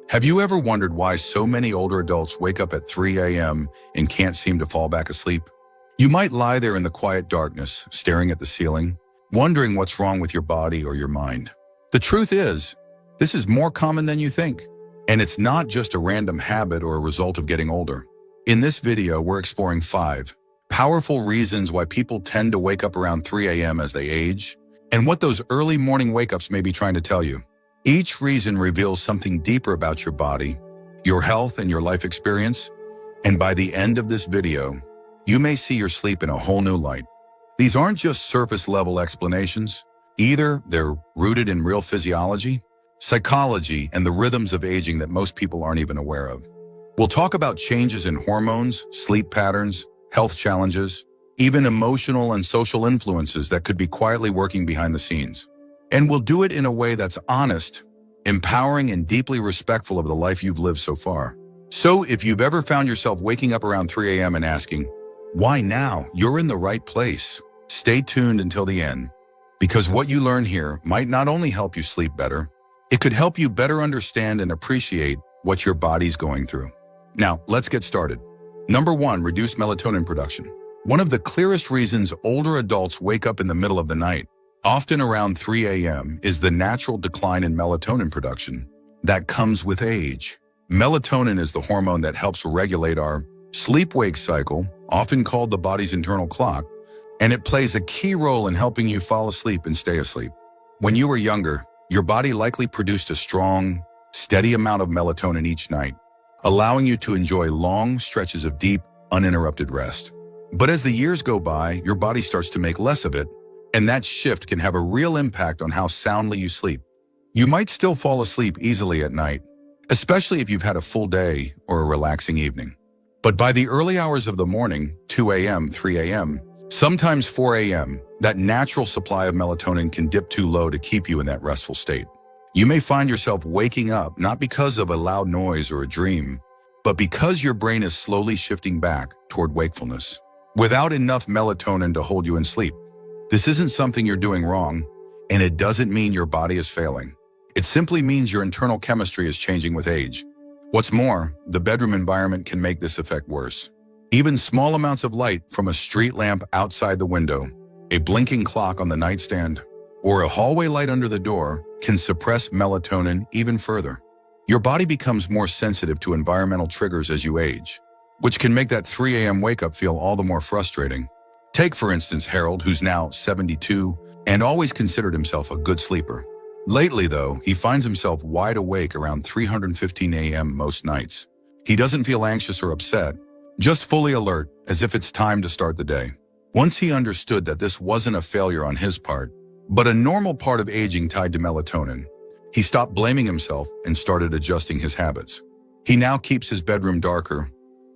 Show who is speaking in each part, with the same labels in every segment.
Speaker 1: Have you ever wondered why so many older adults wake up at 3 a.m. and can't seem to fall back asleep? You might lie there in the quiet darkness, staring at the ceiling, wondering what's wrong with your body or your mind. The truth is, this is more common than you think. And it's not just a random habit or a result of getting older. In this video, we're exploring 5 powerful reasons why people tend to wake up around 3 a.m. as they age, and what those early morning wake-ups may be trying to tell you. Each reason reveals something deeper about your body, your health, and your life experience, and by the end of this video, you may see your sleep in a whole new light. These aren't just surface-level explanations. Either they're rooted in real physiology, psychology, and the rhythms of aging that most people aren't even aware of. We'll talk about changes in hormones, sleep patterns, health challenges, even emotional and social influences that could be quietly working behind the scenes. And we'll do it in a way that's honest, empowering, and deeply respectful of the life you've lived so far. So if you've ever found yourself waking up around 3 a.m. and asking, why now? You're in the right place. Stay tuned until the end, because what you learn here might not only help you sleep better, it could help you better understand and appreciate what your body's going through. Now, let's get started. Number 1, reduced melatonin production. One of the clearest reasons older adults wake up in the middle of the night, often around 3 a.m., is the natural decline in melatonin production that comes with age. Melatonin is the hormone that helps regulate our sleep-wake cycle, often called the body's internal clock, and it plays a key role in helping you fall asleep and stay asleep. When you were younger, your body likely produced a strong, steady amount of melatonin each night, allowing you to enjoy long stretches of deep, uninterrupted rest. But as the years go by, your body starts to make less of it, and that shift can have a real impact on how soundly you sleep. You might still fall asleep easily at night, especially if you've had a full day or a relaxing evening. But by the early hours of the morning, 2 a.m., 3 a.m., sometimes 4 a.m., that natural supply of melatonin can dip too low to keep you in that restful state. You may find yourself waking up not because of a loud noise or a dream, but because your brain is slowly shifting back toward wakefulness, without enough melatonin to hold you in sleep. This isn't something you're doing wrong, and it doesn't mean your body is failing. It simply means your internal chemistry is changing with age. What's more, the bedroom environment can make this effect worse. Even small amounts of light from a street lamp outside the window, a blinking clock on the nightstand, or a hallway light under the door can suppress melatonin even further. Your body becomes more sensitive to environmental triggers as you age, which can make that 3 a.m. wake-up feel all the more frustrating. Take, for instance, Harold, who's now 72 and always considered himself a good sleeper. Lately, though, he finds himself wide awake around 3:15 a.m. most nights. He doesn't feel anxious or upset, just fully alert, as if it's time to start the day. Once he understood that this wasn't a failure on his part, but a normal part of aging tied to melatonin, he stopped blaming himself and started adjusting his habits. He now keeps his bedroom darker,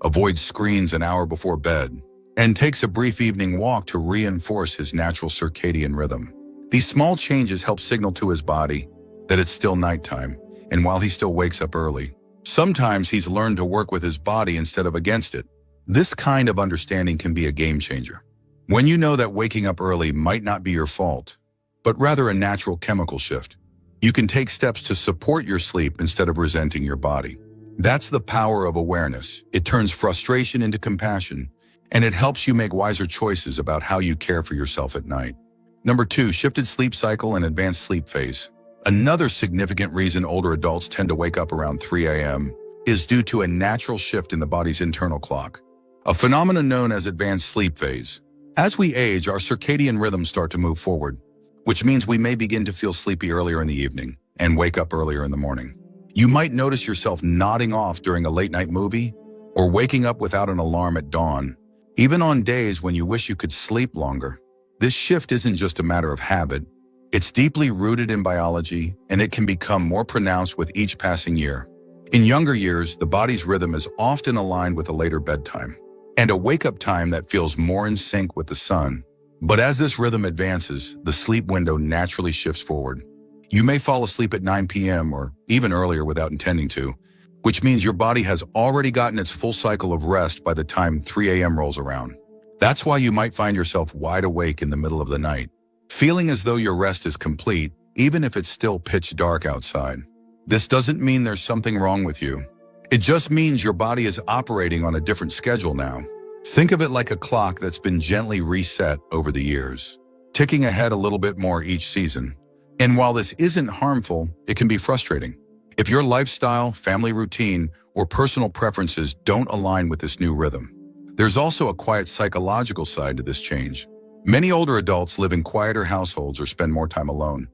Speaker 1: avoids screens an hour before bed, and takes a brief evening walk to reinforce his natural circadian rhythm. These small changes help signal to his body that it's still nighttime, and while he still wakes up early, sometimes he's learned to work with his body instead of against it. This kind of understanding can be a game changer. When you know that waking up early might not be your fault, but rather a natural chemical shift, you can take steps to support your sleep instead of resenting your body. That's the power of awareness. It turns frustration into compassion, and it helps you make wiser choices about how you care for yourself at night. Number 2, shifted sleep cycle and advanced sleep phase. Another significant reason older adults tend to wake up around 3 a.m. is due to a natural shift in the body's internal clock, a phenomenon known as advanced sleep phase. As we age, our circadian rhythms start to move forward, which means we may begin to feel sleepy earlier in the evening and wake up earlier in the morning. You might notice yourself nodding off during a late-night movie or waking up without an alarm at dawn, even on days when you wish you could sleep longer. This shift isn't just a matter of habit. It's deeply rooted in biology, and it can become more pronounced with each passing year. In younger years, the body's rhythm is often aligned with a later bedtime and a wake-up time that feels more in sync with the sun. But as this rhythm advances, the sleep window naturally shifts forward. You may fall asleep at 9 p.m. or even earlier without intending to, which means your body has already gotten its full cycle of rest by the time 3 a.m. rolls around. That's why you might find yourself wide awake in the middle of the night, feeling as though your rest is complete, even if it's still pitch dark outside. This doesn't mean there's something wrong with you. It just means your body is operating on a different schedule now. Think of it like a clock that's been gently reset over the years, ticking ahead a little bit more each season. And while this isn't harmful, it can be frustrating. If your lifestyle, family routine, or personal preferences don't align with this new rhythm. There's also a quiet psychological side to this change. Many older adults live in quieter households or spend more time alone.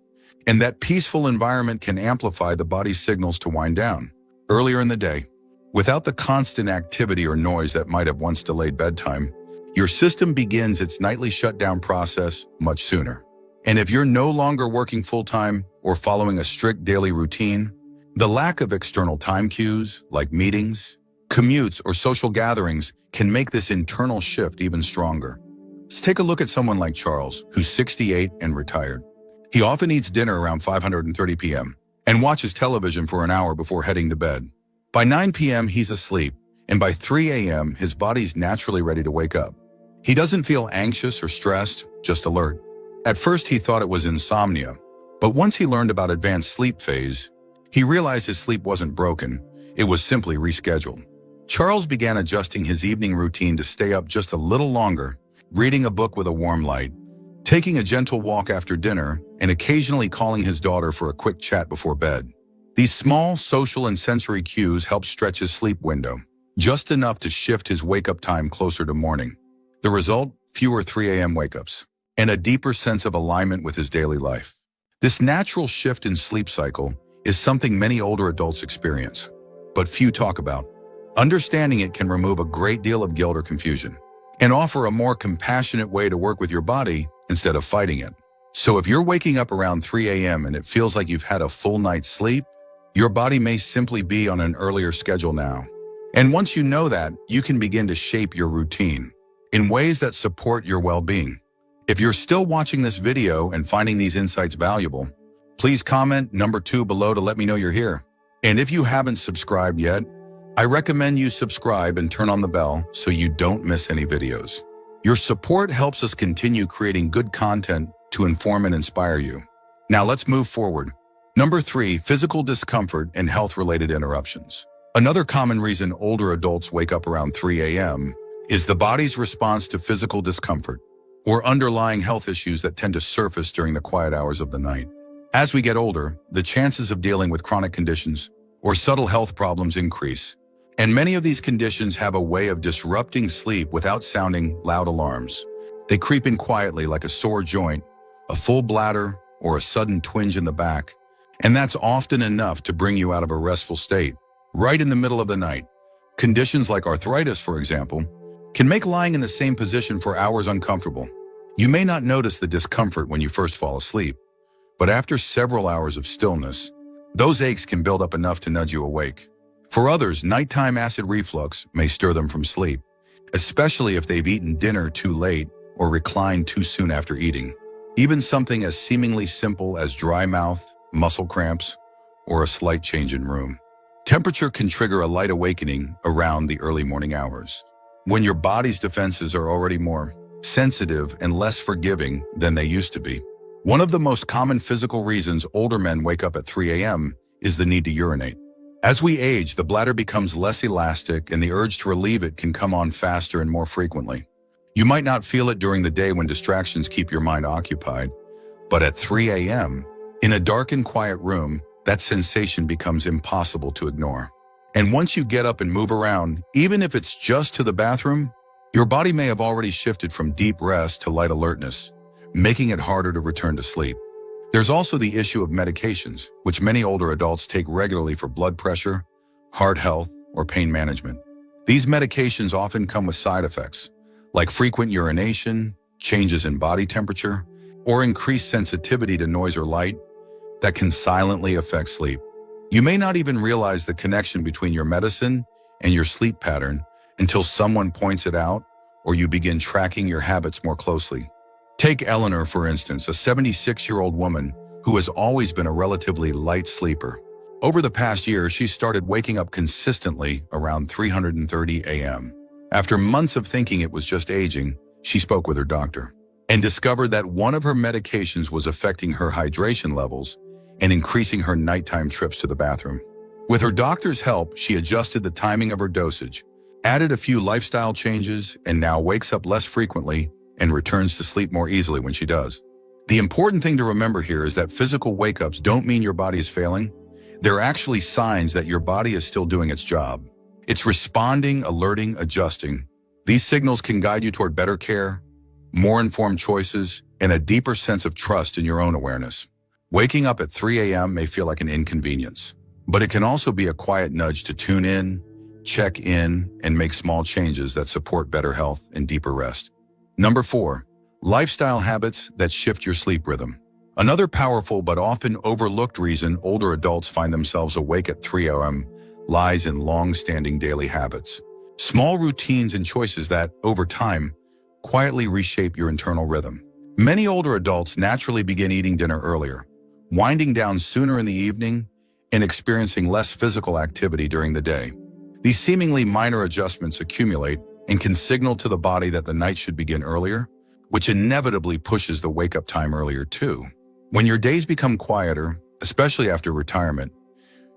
Speaker 1: And that peaceful environment can amplify the body's signals to wind down earlier in the day. Without the constant activity or noise that might have once delayed bedtime, your system begins its nightly shutdown process much sooner. And if you're no longer working full-time or following a strict daily routine, the lack of external time cues, like meetings, commutes, or social gatherings, can make this internal shift even stronger. Let's take a look at someone like Charles, who's 68 and retired. He often eats dinner around 5:30 p.m. and watches television for an hour before heading to bed. By 9 p.m., he's asleep, and by 3 a.m., his body's naturally ready to wake up. He doesn't feel anxious or stressed, just alert. At first, he thought it was insomnia, but once he learned about advanced sleep phase, he realized his sleep wasn't broken, it was simply rescheduled. Charles began adjusting his evening routine to stay up just a little longer, reading a book with a warm light, taking a gentle walk after dinner, and occasionally calling his daughter for a quick chat before bed. These small social and sensory cues help stretch his sleep window, just enough to shift his wake-up time closer to morning. The result? Fewer 3 a.m. wake-ups, and a deeper sense of alignment with his daily life. This natural shift in sleep cycle is something many older adults experience, but few talk about. Understanding it can remove a great deal of guilt or confusion, and offer a more compassionate way to work with your body instead of fighting it. So if you're waking up around 3 a.m. and it feels like you've had a full night's sleep, your body may simply be on an earlier schedule now. And once you know that, you can begin to shape your routine in ways that support your well-being. If you're still watching this video and finding these insights valuable, please comment number 2 below to let me know you're here. And if you haven't subscribed yet, I recommend you subscribe and turn on the bell so you don't miss any videos. Your support helps us continue creating good content to inform and inspire you. Now let's move forward. Number 3, physical discomfort and health-related interruptions. Another common reason older adults wake up around 3 a.m. is the body's response to physical discomfort or underlying health issues that tend to surface during the quiet hours of the night. As we get older, the chances of dealing with chronic conditions or subtle health problems increase, and many of these conditions have a way of disrupting sleep without sounding loud alarms. They creep in quietly like a sore joint, a full bladder, or a sudden twinge in the back, and that's often enough to bring you out of a restful state, right in the middle of the night. Conditions like arthritis, for example, can make lying in the same position for hours uncomfortable. You may not notice the discomfort when you first fall asleep, but after several hours of stillness, those aches can build up enough to nudge you awake. For others, nighttime acid reflux may stir them from sleep, especially if they've eaten dinner too late or reclined too soon after eating. Even something as seemingly simple as dry mouth, muscle cramps, or a slight change in room temperature can trigger a light awakening around the early morning hours, when your body's defenses are already more sensitive and less forgiving than they used to be. One of the most common physical reasons older men wake up at 3 a.m. is the need to urinate. As we age, the bladder becomes less elastic and the urge to relieve it can come on faster and more frequently. You might not feel it during the day when distractions keep your mind occupied, but at 3 a.m., in a dark and quiet room, that sensation becomes impossible to ignore. And once you get up and move around, even if it's just to the bathroom, your body may have already shifted from deep rest to light alertness, making it harder to return to sleep. There's also the issue of medications, which many older adults take regularly for blood pressure, heart health, or pain management. These medications often come with side effects, like frequent urination, changes in body temperature, or increased sensitivity to noise or light that can silently affect sleep. You may not even realize the connection between your medicine and your sleep pattern until someone points it out or you begin tracking your habits more closely. Take Eleanor, for instance, a 76-year-old woman who has always been a relatively light sleeper. Over the past year, she started waking up consistently around 3:30 a.m. After months of thinking it was just aging, she spoke with her doctor and discovered that one of her medications was affecting her hydration levels and increasing her nighttime trips to the bathroom. With her doctor's help, she adjusted the timing of her dosage, added a few lifestyle changes, and now wakes up less frequently and returns to sleep more easily when she does. The important thing to remember here is that physical wake-ups don't mean your body is failing. They're actually signs that your body is still doing its job. It's responding, alerting, adjusting. These signals can guide you toward better care, more informed choices, and a deeper sense of trust in your own awareness. Waking up at 3 a.m. may feel like an inconvenience, but it can also be a quiet nudge to tune in, check in, and make small changes that support better health and deeper rest. Number 4, lifestyle habits that shift your sleep rhythm. Another powerful but often overlooked reason older adults find themselves awake at 3 a.m. lies in long-standing daily habits. Small routines and choices that, over time, quietly reshape your internal rhythm. Many older adults naturally begin eating dinner earlier, winding down sooner in the evening, and experiencing less physical activity during the day. These seemingly minor adjustments accumulate and can signal to the body that the night should begin earlier, which inevitably pushes the wake-up time earlier too. When your days become quieter, especially after retirement,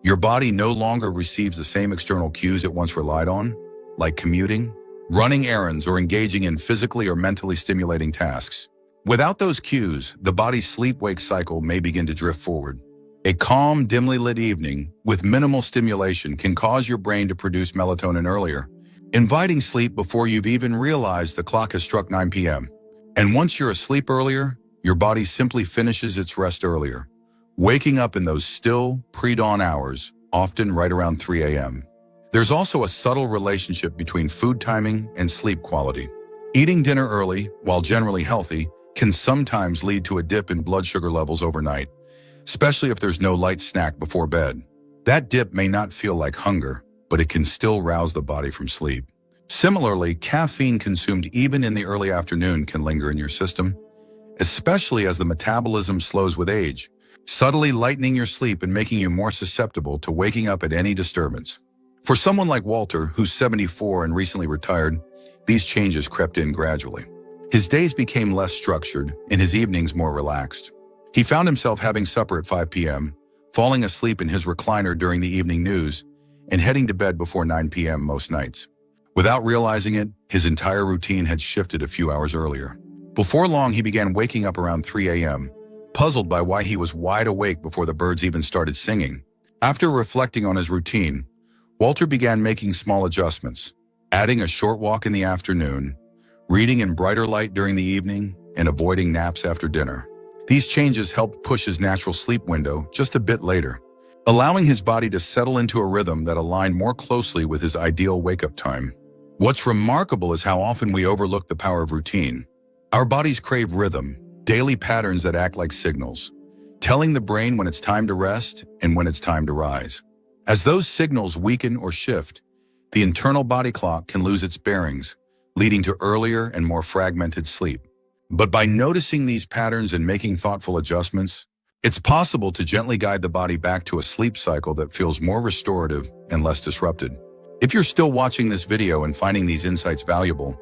Speaker 1: your body no longer receives the same external cues it once relied on, like commuting, running errands, or engaging in physically or mentally stimulating tasks. Without those cues, the body's sleep-wake cycle may begin to drift forward. A calm, dimly lit evening with minimal stimulation can cause your brain to produce melatonin earlier, inviting sleep before you've even realized the clock has struck 9 p.m. And once you're asleep earlier, your body simply finishes its rest earlier, waking up in those still, pre-dawn hours, often right around 3 a.m. There's also a subtle relationship between food timing and sleep quality. Eating dinner early, while generally healthy, can sometimes lead to a dip in blood sugar levels overnight, especially if there's no light snack before bed. That dip may not feel like hunger, but it can still rouse the body from sleep. Similarly, caffeine consumed even in the early afternoon can linger in your system, especially as the metabolism slows with age, subtly lightening your sleep and making you more susceptible to waking up at any disturbance. For someone like Walter, who's 74 and recently retired, these changes crept in gradually. His days became less structured and his evenings more relaxed. He found himself having supper at 5 p.m., falling asleep in his recliner during the evening news, and heading to bed before 9 p.m. most nights. Without realizing it, his entire routine had shifted a few hours earlier. Before long, he began waking up around 3 a.m., puzzled by why he was wide awake before the birds even started singing. After reflecting on his routine, Walter began making small adjustments, adding a short walk in the afternoon, reading in brighter light during the evening, and avoiding naps after dinner. These changes helped push his natural sleep window just a bit later, allowing his body to settle into a rhythm that aligned more closely with his ideal wake-up time. What's remarkable is how often we overlook the power of routine. Our bodies crave rhythm, daily patterns that act like signals, telling the brain when it's time to rest and when it's time to rise. As those signals weaken or shift, the internal body clock can lose its bearings, leading to earlier and more fragmented sleep. But by noticing these patterns and making thoughtful adjustments, it's possible to gently guide the body back to a sleep cycle that feels more restorative and less disrupted. If you're still watching this video and finding these insights valuable,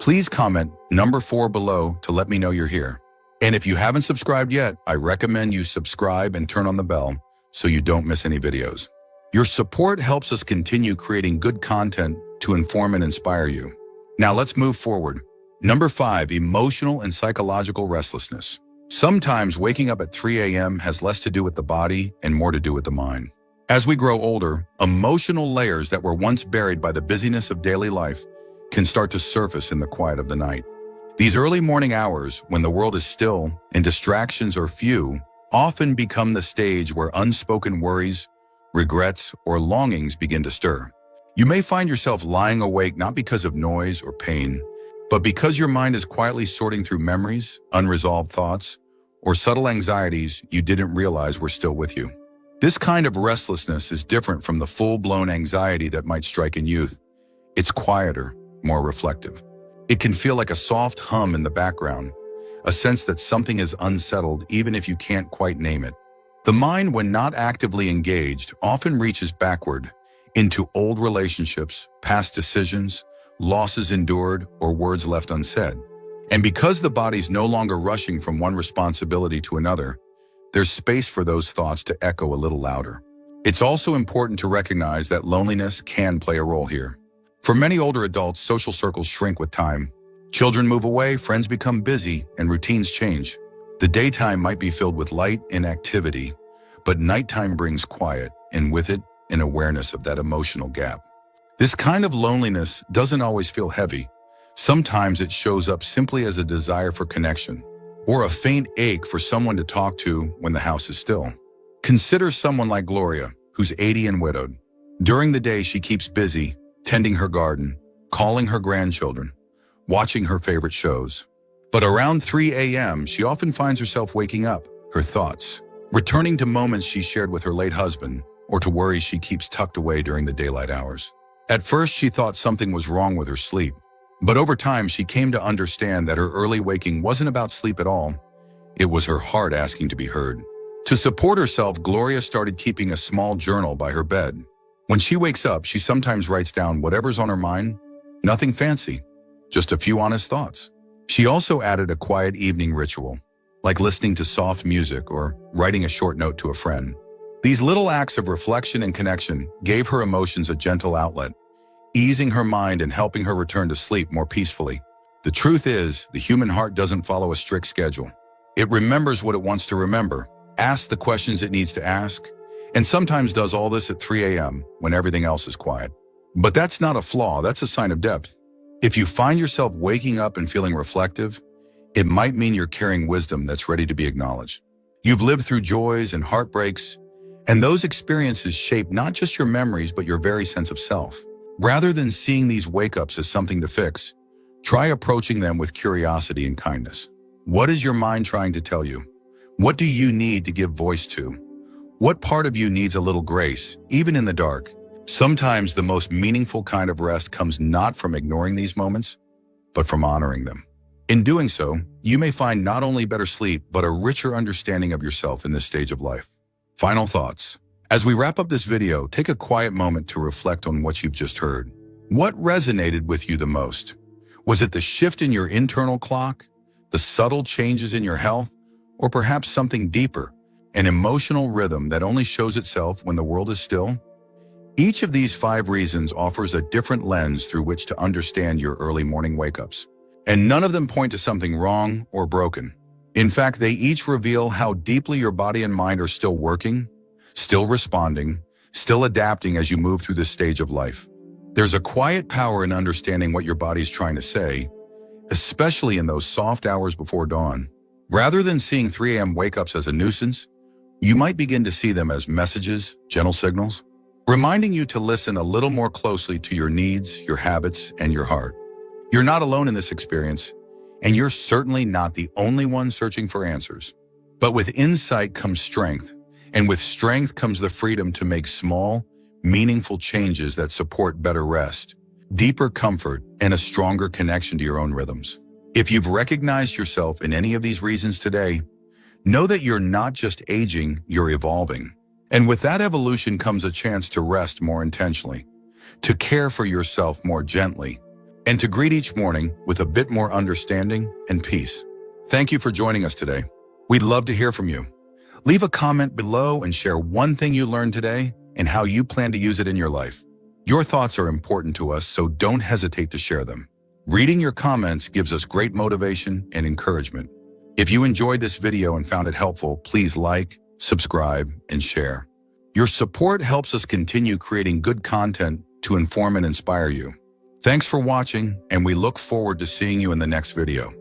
Speaker 1: please comment number 4 below to let me know you're here. And if you haven't subscribed yet, I recommend you subscribe and turn on the bell so you don't miss any videos. Your support helps us continue creating good content to inform and inspire you. Now let's move forward. Number 5, emotional and psychological restlessness. Sometimes waking up at 3 a.m. has less to do with the body and more to do with the mind. As we grow older, emotional layers that were once buried by the busyness of daily life can start to surface in the quiet of the night. These early morning hours, when the world is still and distractions are few, often become the stage where unspoken worries, regrets, or longings begin to stir. You may find yourself lying awake not because of noise or pain, but because your mind is quietly sorting through memories, unresolved thoughts, or subtle anxieties you didn't realize were still with you. This kind of restlessness is different from the full-blown anxiety that might strike in youth. It's quieter, more reflective. It can feel like a soft hum in the background, a sense that something is unsettled even if you can't quite name it. The mind, when not actively engaged, often reaches backward into old relationships, past decisions, losses endured, or words left unsaid. And because the body's no longer rushing from one responsibility to another, there's space for those thoughts to echo a little louder. It's also important to recognize that loneliness can play a role here. For many older adults, social circles shrink with time. Children move away, friends become busy, and routines change. The daytime might be filled with light and activity, but nighttime brings quiet, and with it, an awareness of that emotional gap. This kind of loneliness doesn't always feel heavy. Sometimes it shows up simply as a desire for connection, or a faint ache for someone to talk to when the house is still. Consider someone like Gloria, who's 80 and widowed. During the day, she keeps busy, tending her garden, calling her grandchildren, watching her favorite shows. But around 3 a.m., she often finds herself waking up, her thoughts, returning to moments she shared with her late husband, or to worries she keeps tucked away during the daylight hours. At first, she thought something was wrong with her sleep. But over time, she came to understand that her early waking wasn't about sleep at all. It was her heart asking to be heard. To support herself, Gloria started keeping a small journal by her bed. When she wakes up, she sometimes writes down whatever's on her mind. Nothing fancy, just a few honest thoughts. She also added a quiet evening ritual, like listening to soft music or writing a short note to a friend. These little acts of reflection and connection gave her emotions a gentle outlet, easing her mind and helping her return to sleep more peacefully. The truth is, the human heart doesn't follow a strict schedule. It remembers what it wants to remember, asks the questions it needs to ask, and sometimes does all this at 3 a.m. when everything else is quiet. But that's not a flaw, that's a sign of depth. If you find yourself waking up and feeling reflective, it might mean you're carrying wisdom that's ready to be acknowledged. You've lived through joys and heartbreaks, and those experiences shape not just your memories, but your very sense of self. Rather than seeing these wake-ups as something to fix, try approaching them with curiosity and kindness. What is your mind trying to tell you? What do you need to give voice to? What part of you needs a little grace, even in the dark? Sometimes the most meaningful kind of rest comes not from ignoring these moments, but from honoring them. In doing so, you may find not only better sleep, but a richer understanding of yourself in this stage of life. Final thoughts. As we wrap up this video, take a quiet moment to reflect on what you've just heard. What resonated with you the most? Was it the shift in your internal clock, the subtle changes in your health, or perhaps something deeper, an emotional rhythm that only shows itself when the world is still? Each of these 5 reasons offers a different lens through which to understand your early morning wake-ups. And none of them point to something wrong or broken. In fact, they each reveal how deeply your body and mind are still working, still responding, still adapting as you move through this stage of life. There's a quiet power in understanding what your body's trying to say, especially in those soft hours before dawn. Rather than seeing 3 a.m. wake-ups as a nuisance, you might begin to see them as messages, gentle signals, reminding you to listen a little more closely to your needs, your habits, and your heart. You're not alone in this experience, and you're certainly not the only one searching for answers. But with insight comes strength, and with strength comes the freedom to make small, meaningful changes that support better rest, deeper comfort, and a stronger connection to your own rhythms. If you've recognized yourself in any of these reasons today, know that you're not just aging, you're evolving. And with that evolution comes a chance to rest more intentionally, to care for yourself more gently, and to greet each morning with a bit more understanding and peace. Thank you for joining us today. We'd love to hear from you. Leave a comment below and share one thing you learned today and how you plan to use it in your life. Your thoughts are important to us, so don't hesitate to share them. Reading your comments gives us great motivation and encouragement. If you enjoyed this video and found it helpful, please like, subscribe, and share. Your support helps us continue creating good content to inform and inspire you. Thanks for watching, and we look forward to seeing you in the next video.